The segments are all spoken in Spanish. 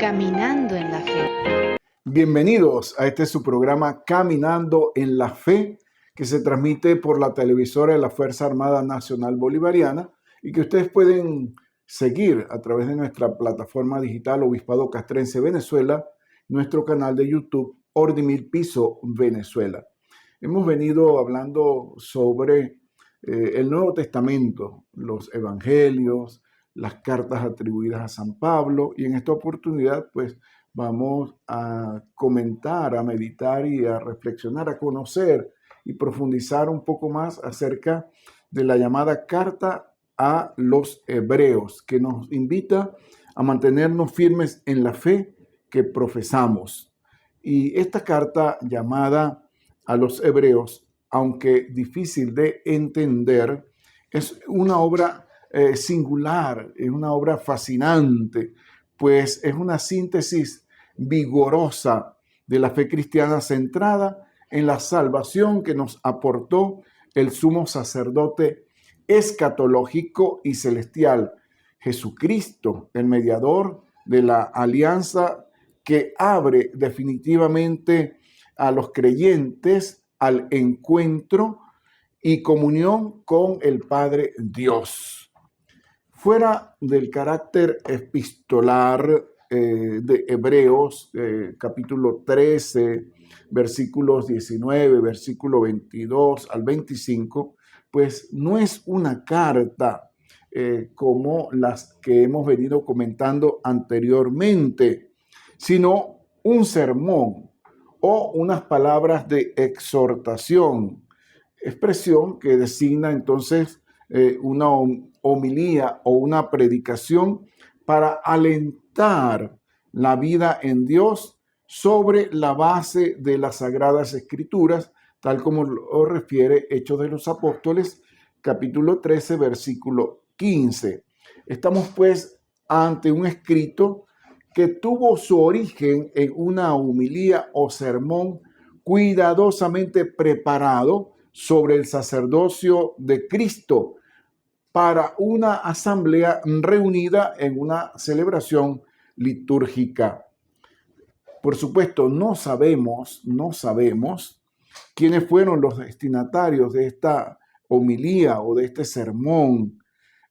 Caminando en la Fe. Bienvenidos a este su programa Caminando en la Fe, que se transmite por la televisora de la Fuerza Armada Nacional Bolivariana y que ustedes pueden seguir a través de nuestra plataforma digital Obispado Castrense Venezuela, nuestro canal de YouTube Ordimil Piso Venezuela. Hemos venido hablando sobre el Nuevo Testamento, los evangelios, las cartas atribuidas a San Pablo, y en esta oportunidad pues vamos a comentar, a meditar y a reflexionar, a conocer y profundizar un poco más acerca de la llamada Carta a los Hebreos, que nos invita a mantenernos firmes en la fe que profesamos. Y esta carta llamada a los Hebreos, aunque difícil de entender, es una obra singular, es una obra fascinante, pues es una síntesis vigorosa de la fe cristiana centrada en la salvación que nos aportó el sumo sacerdote escatológico y celestial, Jesucristo, el mediador de la alianza que abre definitivamente a los creyentes al encuentro y comunión con el Padre Dios. Fuera del carácter epistolar de Hebreos, capítulo 13, versículos 19, versículo 22 al 25, pues no es una carta como las que hemos venido comentando anteriormente, sino un sermón o unas palabras de exhortación, expresión que designa entonces una homilía o una predicación para alentar la vida en Dios sobre la base de las Sagradas Escrituras, tal como lo refiere Hechos de los Apóstoles, capítulo 13, versículo 15. Estamos pues ante un escrito que tuvo su origen en una homilía o sermón cuidadosamente preparado sobre el sacerdocio de Cristo para una asamblea reunida en una celebración litúrgica. Por supuesto, no sabemos quiénes fueron los destinatarios de esta homilía o de este sermón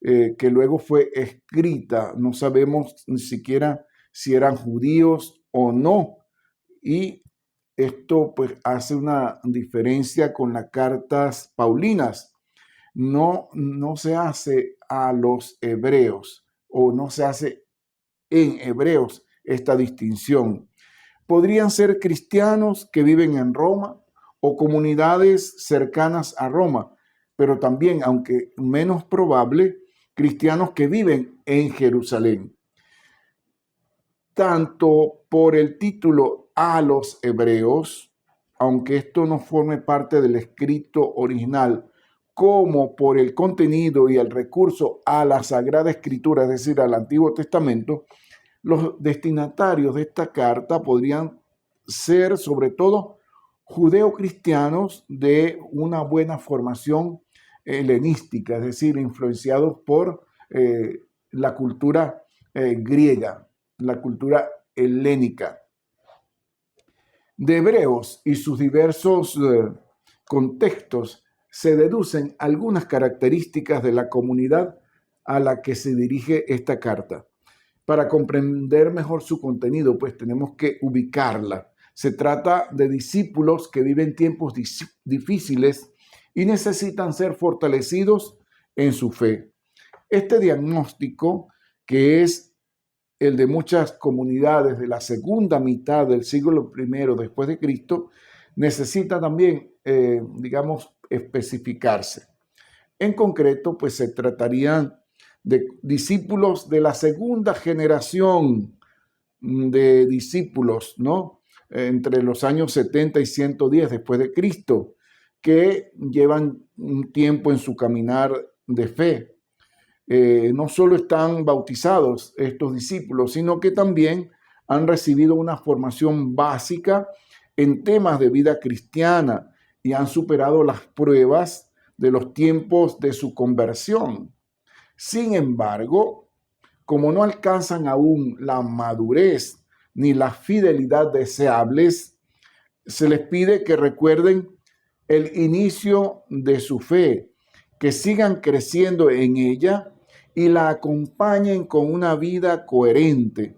que luego fue escrita. No sabemos ni siquiera si eran judíos o no. Y esto pues hace una diferencia con las cartas paulinas. No se hace a los hebreos o no se hace en hebreos esta distinción. Podrían ser cristianos que viven en Roma o comunidades cercanas a Roma, pero también, aunque menos probable, cristianos que viven en Jerusalén. Tanto por el título a los hebreos, aunque esto no forme parte del escrito original, como por el contenido y el recurso a la Sagrada Escritura, es decir, al Antiguo Testamento, los destinatarios de esta carta podrían ser sobre todo judeocristianos de una buena formación helenística, es decir, influenciados por la cultura griega, la cultura helénica. De Hebreos y sus diversos contextos se deducen algunas características de la comunidad a la que se dirige esta carta. Para comprender mejor su contenido, pues tenemos que ubicarla. Se trata de discípulos que viven tiempos difíciles y necesitan ser fortalecidos en su fe. Este diagnóstico, que es el de muchas comunidades de la segunda mitad del siglo I después de Cristo, necesita también, especificarse. En concreto, pues se tratarían de discípulos de la segunda generación de discípulos, ¿no? Entre los años 70 y 110 después de Cristo, que llevan un tiempo en su caminar de fe. No solo están bautizados estos discípulos, sino que también han recibido una formación básica en temas de vida cristiana y han superado las pruebas de los tiempos de su conversión. Sin embargo, como no alcanzan aún la madurez ni la fidelidad deseables, se les pide que recuerden el inicio de su fe, que sigan creciendo en ella y la acompañen con una vida coherente.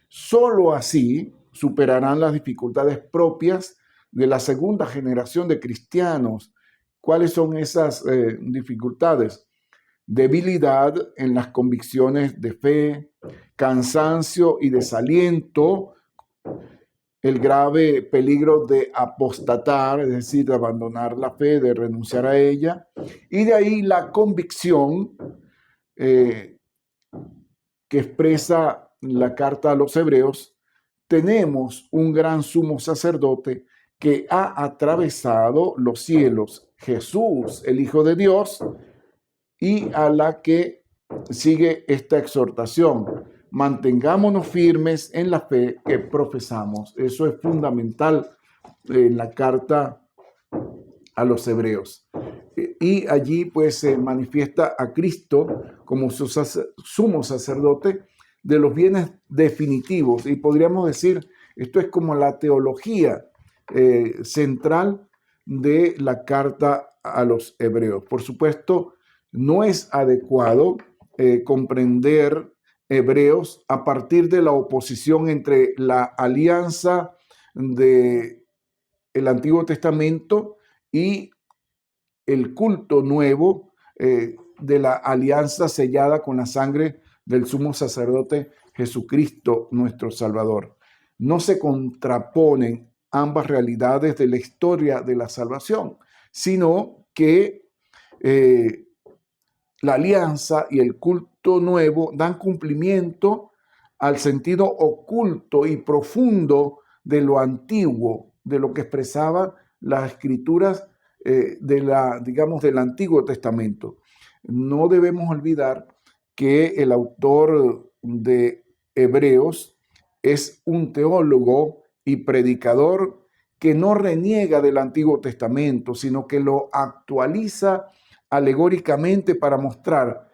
Solo así superarán las dificultades propias de la segunda generación de cristianos. ¿Cuáles son esas dificultades? Debilidad en las convicciones de fe, cansancio y desaliento, el grave peligro de apostatar, es decir, de abandonar la fe, de renunciar a ella, y de ahí la convicción que expresa la carta a los hebreos. Tenemos un gran sumo sacerdote que ha atravesado los cielos, Jesús, el Hijo de Dios, y a la que sigue esta exhortación: mantengámonos firmes en la fe que profesamos. Eso es fundamental en la carta a los hebreos. Y allí pues se manifiesta a Cristo como su sumo sacerdote de los bienes definitivos. Y podríamos decir, esto es como la teología central de la carta a los hebreos. Por supuesto, no es adecuado comprender Hebreos a partir de la oposición entre la alianza del Antiguo Testamento y el culto nuevo de la alianza sellada con la sangre del sumo sacerdote Jesucristo, nuestro Salvador. No se contraponen ambas realidades de la historia de la salvación, sino que la alianza y el culto nuevo dan cumplimiento al sentido oculto y profundo de lo antiguo, de lo que expresaban las escrituras del Antiguo Testamento. No debemos olvidar que el autor de Hebreos es un teólogo y predicador que no reniega del Antiguo Testamento, sino que lo actualiza alegóricamente para mostrar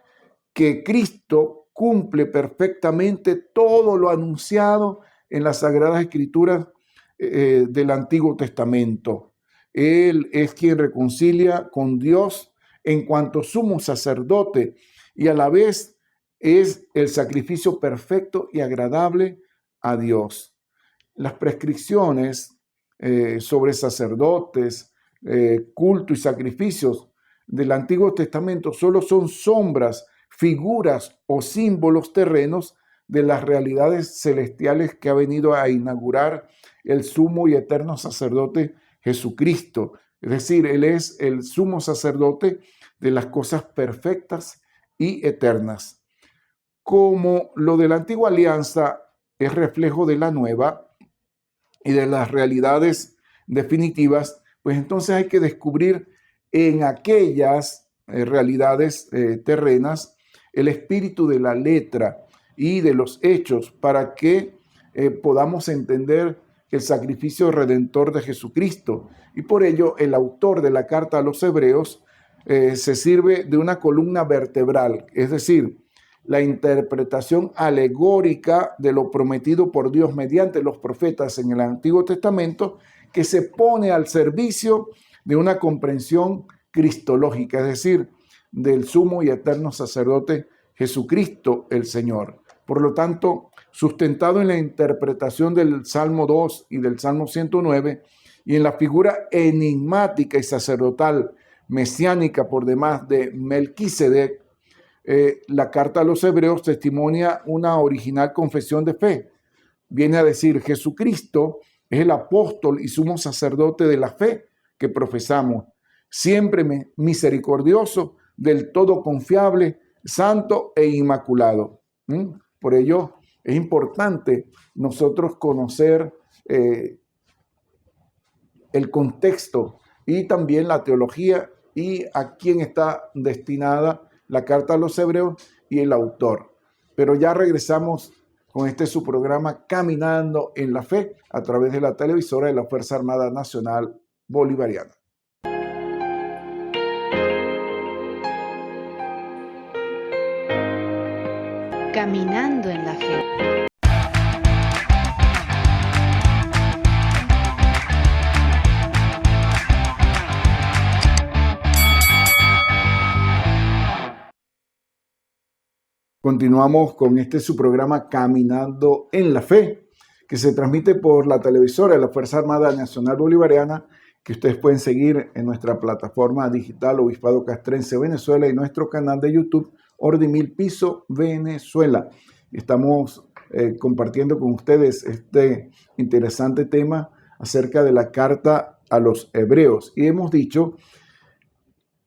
que Cristo cumple perfectamente todo lo anunciado en las Sagradas Escrituras del Antiguo Testamento. Él es quien reconcilia con Dios en cuanto sumo sacerdote y a la vez es el sacrificio perfecto y agradable a Dios. Las prescripciones sobre sacerdotes, culto y sacrificios del Antiguo Testamento solo son sombras, figuras o símbolos terrenos de las realidades celestiales que ha venido a inaugurar el sumo y eterno sacerdote Jesucristo. Es decir, Él es el sumo sacerdote de las cosas perfectas y eternas. Como lo de la antigua alianza es reflejo de la nueva y de las realidades definitivas, pues entonces hay que descubrir en aquellas realidades terrenas el espíritu de la letra y de los hechos para que podamos entender el sacrificio redentor de Jesucristo. Y por ello el autor de la carta a los hebreos se sirve de una columna vertebral, es decir, la interpretación alegórica de lo prometido por Dios mediante los profetas en el Antiguo Testamento, que se pone al servicio de una comprensión cristológica, es decir, del sumo y eterno sacerdote Jesucristo el Señor. Por lo tanto, sustentado en la interpretación del Salmo 2 y del Salmo 109 y en la figura enigmática y sacerdotal mesiánica por demás de Melquisedec, la carta a los hebreos testimonia una original confesión de fe. Viene a decir: Jesucristo es el apóstol y sumo sacerdote de la fe que profesamos, siempre misericordioso, del todo confiable, santo e inmaculado. Por ello es importante nosotros conocer el contexto y también la teología y a quién está destinada la carta a los hebreos y el autor. Pero ya regresamos con su programa Caminando en la Fe a través de la televisora de la Fuerza Armada Nacional Bolivariana. Caminando en la Fe. Continuamos con su programa Caminando en la Fe, que se transmite por la televisora de la Fuerza Armada Nacional Bolivariana, que ustedes pueden seguir en nuestra plataforma digital Obispado Castrense Venezuela y nuestro canal de YouTube Ordimil Piso Venezuela. Estamos compartiendo con ustedes este interesante tema acerca de la carta a los hebreos. Y hemos dicho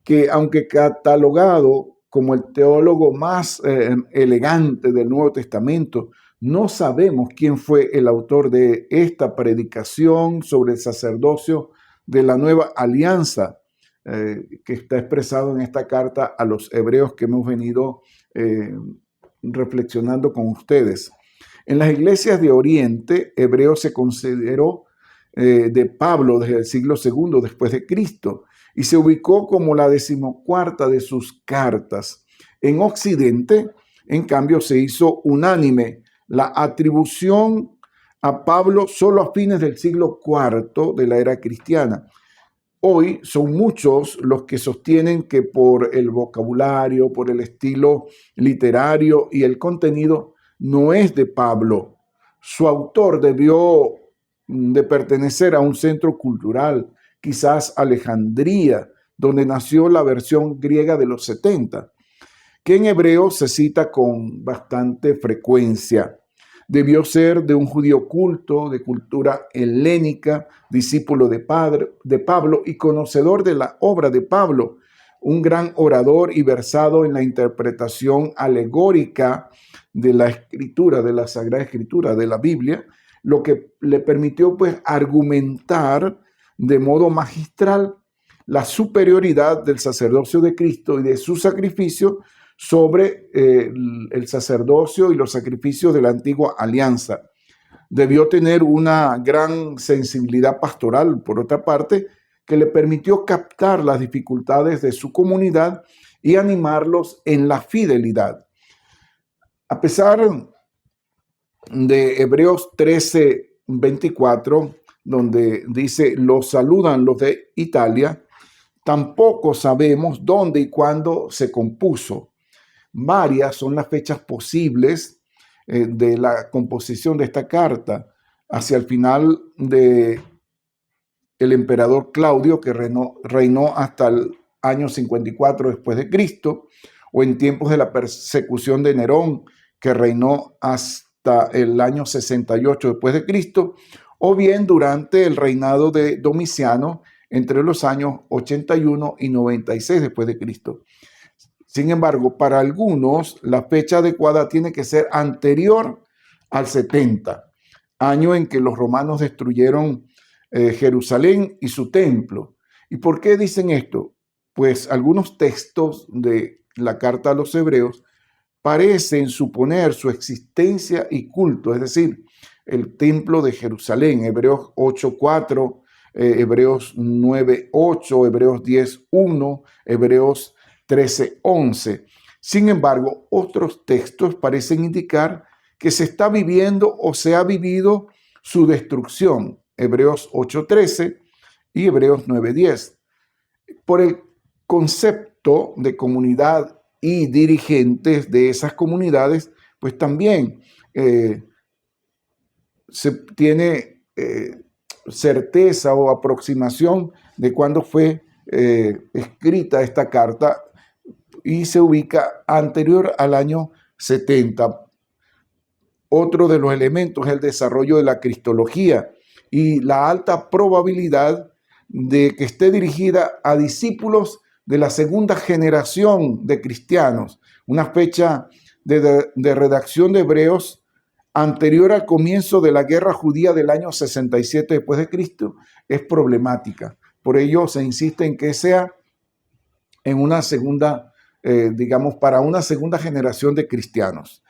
que aunque catalogado como el teólogo más elegante del Nuevo Testamento, no sabemos quién fue el autor de esta predicación sobre el sacerdocio de la nueva alianza que está expresado en esta carta a los hebreos que hemos venido reflexionando con ustedes. En las iglesias de Oriente, hebreo se consideró de Pablo desde el siglo II después de Cristo y se ubicó como la 14ª de sus cartas. En Occidente, en cambio, se hizo unánime la atribución a Pablo solo a fines del siglo IV de la era cristiana. Hoy son muchos los que sostienen que por el vocabulario, por el estilo literario y el contenido, no es de Pablo. Su autor debió de pertenecer a un centro cultural, quizás Alejandría, donde nació la versión griega de los 70, que en hebreo se cita con bastante frecuencia. Debió ser de un judío culto, de cultura helénica, discípulo de Pablo y conocedor de la obra de Pablo, un gran orador y versado en la interpretación alegórica de la escritura, de la Sagrada Escritura, de la Biblia, lo que le permitió pues argumentar de modo magistral la superioridad del sacerdocio de Cristo y de su sacrificio sobre el sacerdocio y los sacrificios de la antigua alianza. Debió tener una gran sensibilidad pastoral, por otra parte, que le permitió captar las dificultades de su comunidad y animarlos en la fidelidad. A pesar de Hebreos 13:24, donde dice, los saludan los de Italia, tampoco sabemos dónde y cuándo se compuso. Varias son las fechas posibles de la composición de esta carta, hacia el final de el emperador Claudio, que reinó hasta el año 54 después de Cristo, o en tiempos de la persecución de Nerón, que reinó hasta el año 68 después de Cristo, o bien durante el reinado de Domiciano entre los años 81 y 96 después de Cristo. Sin embargo, para algunos la fecha adecuada tiene que ser anterior al 70, año en que los romanos destruyeron Jerusalén y su templo. ¿Y por qué dicen esto? Pues algunos textos de la carta a los hebreos parecen suponer su existencia y culto, es decir, el templo de Jerusalén, Hebreos 8:4, Hebreos 9:8, Hebreos 10:1, Hebreos 13:11. Sin embargo, otros textos parecen indicar que se está viviendo o se ha vivido su destrucción, Hebreos 8:13 y Hebreos 9:10. Por el concepto de comunidad y dirigentes de esas comunidades, pues también se tiene certeza o aproximación de cuándo fue escrita esta carta y se ubica anterior al año 70. Otro de los elementos es el desarrollo de la cristología y la alta probabilidad de que esté dirigida a discípulos de la segunda generación de cristianos, una fecha de redacción de Hebreos anterior al comienzo de la guerra judía del año 67 después de Cristo, es problemática. Por ello se insiste en que sea en una segunda, para una segunda generación de cristianos.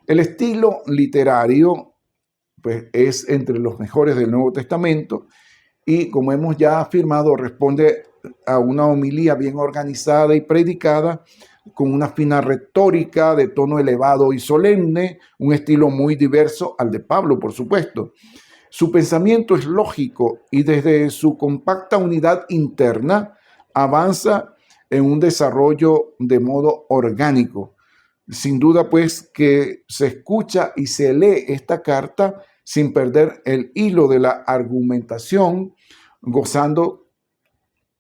El estilo literario pues, es entre los mejores del Nuevo Testamento y, como hemos ya afirmado, responde a una homilía bien organizada y predicada con una fina retórica de tono elevado y solemne, un estilo muy diverso al de Pablo, por supuesto. Su pensamiento es lógico y desde su compacta unidad interna avanza en un desarrollo de modo orgánico. sin duda pues que se escucha y se lee esta carta sin perder el hilo de la argumentación, gozando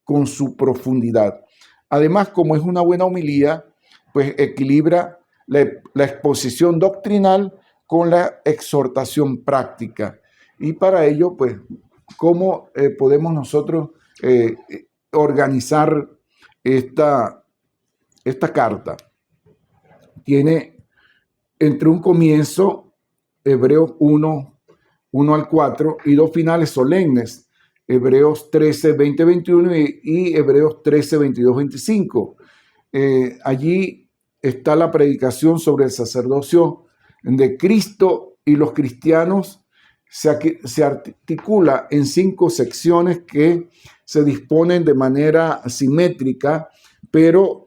con su profundidad. Además, como es una buena homilía, pues equilibra la exposición doctrinal con la exhortación práctica. Y para ello, pues, ¿cómo podemos nosotros organizar esta carta? Tiene entre un comienzo, Hebreos 1 al 4, y dos finales solemnes, Hebreos 13, 20, 21 y Hebreos 13, 22, 25. Allí está la predicación sobre el sacerdocio de Cristo, y los cristianos se articula en 5 secciones que se disponen de manera simétrica, pero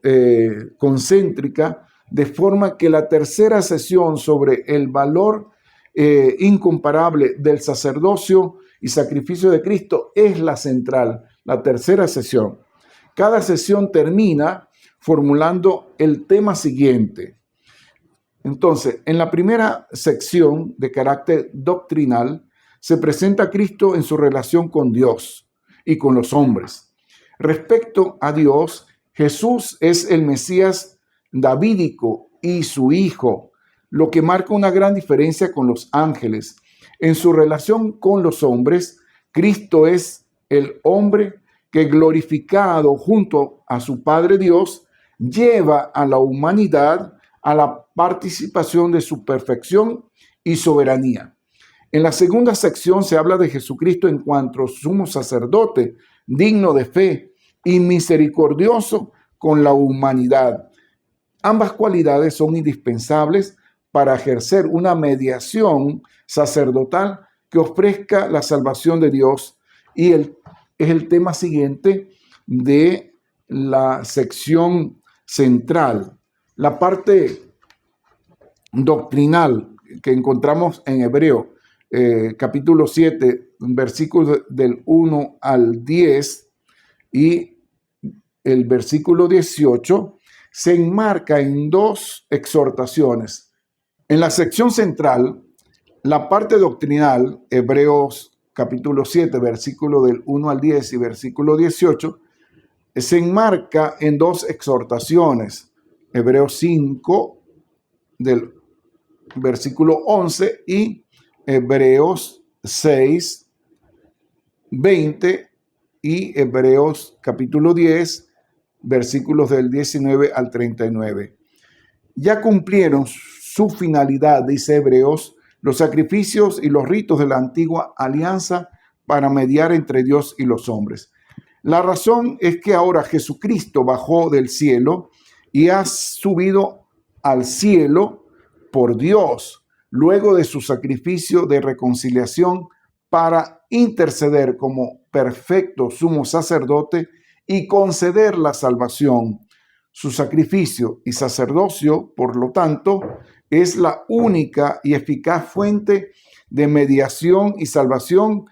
concéntrica, de forma que la tercera sesión sobre el valor incomparable del sacerdocio y sacrificio de Cristo es la central, la tercera sesión. Cada sesión termina formulando el tema siguiente. Entonces, en la primera sección de carácter doctrinal, se presenta a Cristo en su relación con Dios y con los hombres. Respecto a Dios, Jesús es el Mesías davídico y su Hijo, lo que marca una gran diferencia con los ángeles. En su relación con los hombres, Cristo es el hombre que, glorificado junto a su Padre Dios, lleva a la humanidad a la participación de su perfección y soberanía. En la segunda sección se habla de Jesucristo en cuanto sumo sacerdote, digno de fe y misericordioso con la humanidad. Ambas cualidades son indispensables para ejercer una mediación sacerdotal que ofrezca la salvación de Dios, y es el tema siguiente de la sección central. La parte doctrinal que encontramos en Hebreo, capítulo 7, versículos del 1 al 10 y el versículo 18, se enmarca en 2 exhortaciones. En la sección central, la parte doctrinal, Hebreos capítulo 7, versículo del 1 al 10 y versículo 18, se enmarca en 2 exhortaciones. Hebreos 5, del versículo 11, y Hebreos 6, 20 y Hebreos capítulo 10, versículos del 19 al 39. Ya cumplieron su finalidad, dice Hebreos, los sacrificios y los ritos de la antigua alianza para mediar entre Dios y los hombres. La razón es que ahora Jesucristo bajó del cielo y ha subido al cielo por Dios, luego de su sacrificio de reconciliación, para interceder como perfecto sumo sacerdote y conceder la salvación. Su sacrificio y sacerdocio, por lo tanto, es la única y eficaz fuente de mediación y salvación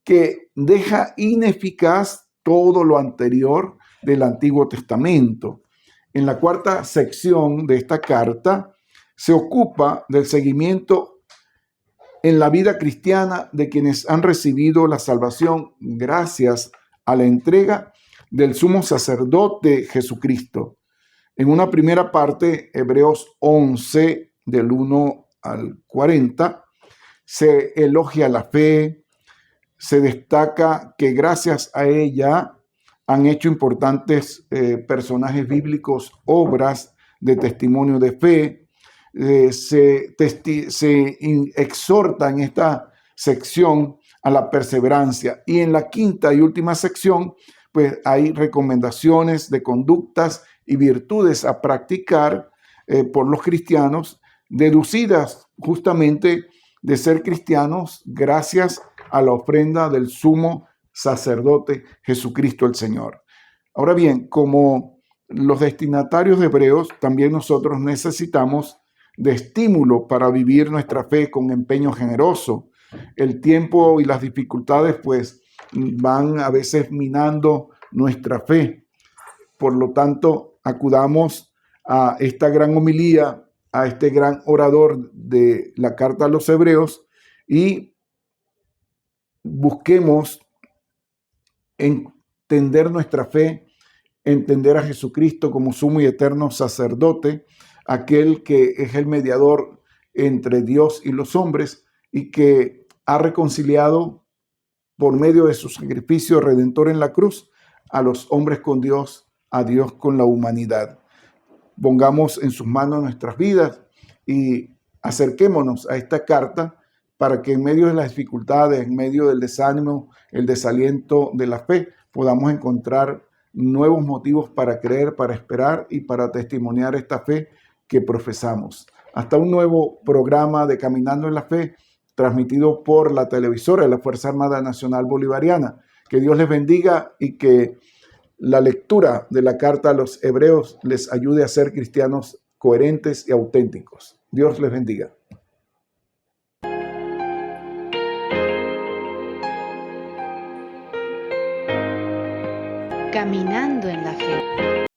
que deja ineficaz todo lo anterior del Antiguo Testamento. En la cuarta sección de esta carta se ocupa del seguimiento en la vida cristiana de quienes han recibido la salvación gracias a la entrega del sumo sacerdote Jesucristo. En una primera parte, Hebreos 11, del 1 al 40, se elogia la fe, se destaca que gracias a ella han hecho importantes personajes bíblicos obras de testimonio de fe. Se exhorta en esta sección a la perseverancia, y en la quinta y última sección pues hay recomendaciones de conductas y virtudes a practicar por los cristianos, deducidas justamente de ser cristianos gracias a la ofrenda del sumo sacerdote Jesucristo el Señor. Ahora bien, como los destinatarios de Hebreos, también nosotros necesitamos de estímulo para vivir nuestra fe con empeño generoso. El tiempo y las dificultades pues van a veces minando nuestra fe. Por lo tanto, acudamos a esta gran homilía a este gran orador de la carta a los Hebreos y busquemos entender nuestra fe, entender a Jesucristo como sumo y eterno sacerdote, aquel que es el mediador entre Dios y los hombres y que ha reconciliado por medio de su sacrificio redentor en la cruz a los hombres con Dios, a Dios con la humanidad. Pongamos en sus manos nuestras vidas y acerquémonos a esta carta para que en medio de las dificultades, en medio del desánimo, el desaliento de la fe, podamos encontrar nuevos motivos para creer, para esperar y para testimoniar esta fe que profesamos. Hasta un nuevo programa de Caminando en la Fe, transmitido por la televisora de la Fuerza Armada Nacional Bolivariana. Que Dios les bendiga y que la lectura de la carta a los Hebreos les ayude a ser cristianos coherentes y auténticos. Dios les bendiga. Caminando en la fe.